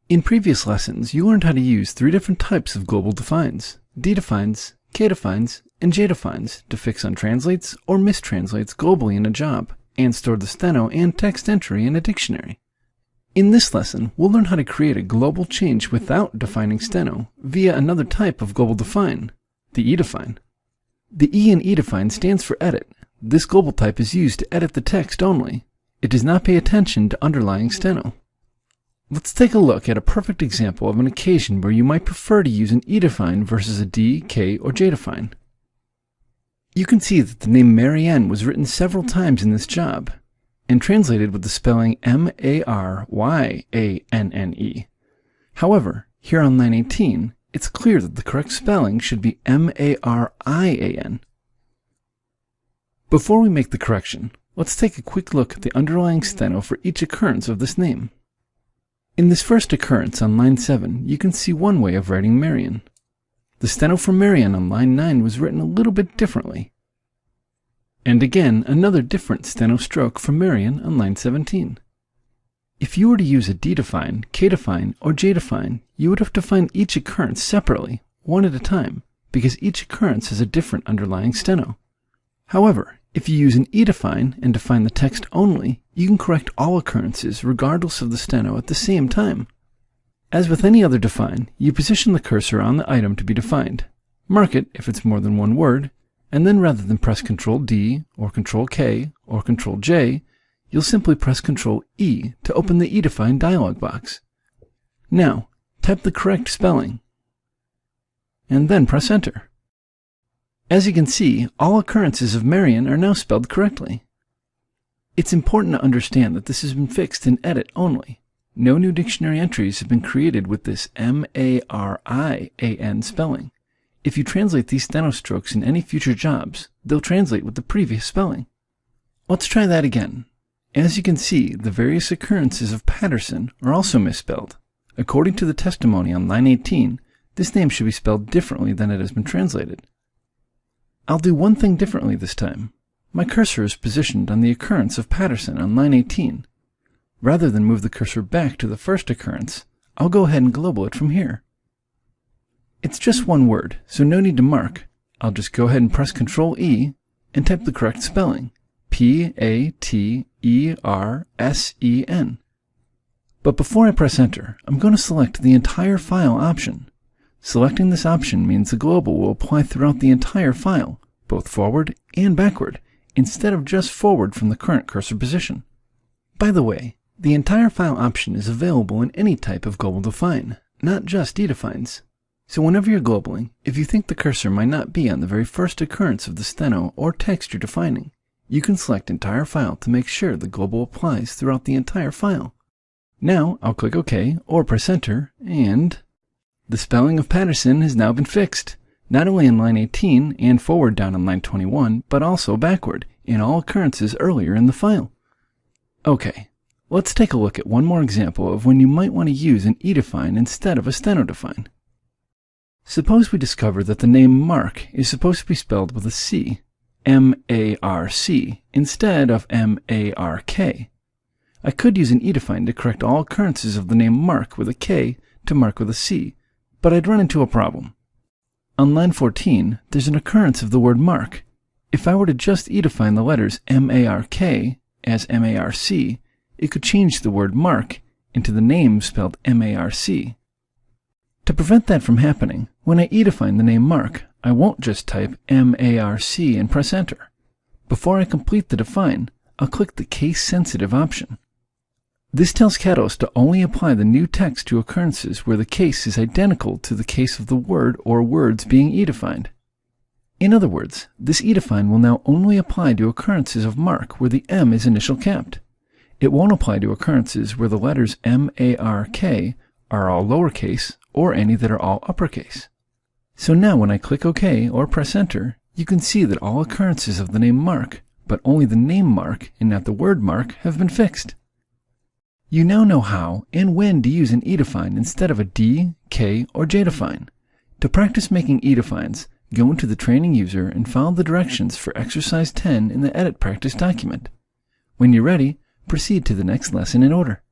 In previous lessons, you learned how to use three different types of global defines: ddefines, kdefines, and jdefines to fix untranslates or mistranslates globally in a job, and store the steno and text entry in a dictionary. In this lesson, we'll learn how to create a global change without defining steno via another type of global define, the edefine. The E in edefine stands for edit. This global type is used to edit the text only. It does not pay attention to underlying steno. Let's take a look at a perfect example of an occasion where you might prefer to use an edefine versus a D, K, or Jdefine. You can see that the name Marianne was written several times in this job, and translated with the spelling Maryanne. However, here on line 18, it's clear that the correct spelling should be Marian. Before we make the correction, let's take a quick look at the underlying steno for each occurrence of this name. In this first occurrence on line 7, you can see one way of writing Marian. The steno for Marianne on line 9 was written a little bit differently. And again, another different steno stroke for Marianne on line 17. If you were to use a ddefine, kdefine, or jdefine, you would have to find each occurrence separately, one at a time, because each occurrence has a different underlying steno. However, if you use an edefine and define the text only, you can correct all occurrences regardless of the steno at the same time. As with any other define, you position the cursor on the item to be defined, mark it if it's more than one word, and then rather than press Ctrl D or Ctrl K or Ctrl J, you'll simply press Ctrl E to open the edefine dialog box. Now, type the correct spelling, and then press Enter. As you can see, all occurrences of Marianne are now spelled correctly. It's important to understand that this has been fixed in edit only. No new dictionary entries have been created with this Marian spelling. If you translate these steno strokes in any future jobs, they'll translate with the previous spelling. Let's try that again. As you can see, the various occurrences of Patterson are also misspelled. According to the testimony on line 18, this name should be spelled differently than it has been translated. I'll do one thing differently this time. My cursor is positioned on the occurrence of Patterson on line 18. Rather than move the cursor back to the first occurrence, I'll go ahead and global it from here. It's just one word, so no need to mark. I'll just go ahead and press Ctrl E and type the correct spelling, Pattersen. But before I press Enter, I'm going to select the entire file option. Selecting this option means the global will apply throughout the entire file, both forward and backward, instead of just forward from the current cursor position. By the way, the entire file option is available in any type of global define, not just ddefines. So whenever you're globaling, if you think the cursor might not be on the very first occurrence of the steno or text you're defining, you can select entire file to make sure the global applies throughout the entire file. Now I'll click OK or press Enter, and the spelling of Patterson has now been fixed, not only in line 18 and forward down on line 21, but also backward in all occurrences earlier in the file. Okay, let's take a look at one more example of when you might want to use an edefine instead of a steno define. Suppose we discover that the name Mark is supposed to be spelled with a C, M-A-R-C, instead of M-A-R-K. I could use an edefine to correct all occurrences of the name Mark with a K to Mark with a C, but I'd run into a problem. On line 14, there's an occurrence of the word Mark. If I were to just edefine the letters M-A-R-K as M-A-R-C, it could change the word Mark into the name spelled M-A-R-C. To prevent that from happening, when I edefine the name Mark, I won't just type M-A-R-C and press Enter. Before I complete the define, I'll click the case-sensitive option. This tells Catalyst to only apply the new text to occurrences where the case is identical to the case of the word or words being edefined. In other words, this edefine will now only apply to occurrences of Mark where the M is initial capped. It won't apply to occurrences where the letters M-A-R-K are all lowercase or any that are all uppercase. So now when I click OK or press Enter, you can see that all occurrences of the name Mark, but only the name Mark and not the word Mark, have been fixed. You now know how and when to use an edefine instead of a D, K, or Jdefine. To practice making edefines, go into the training user and follow the directions for exercise 10 in the edit practice document. When you're ready, proceed to the next lesson in order.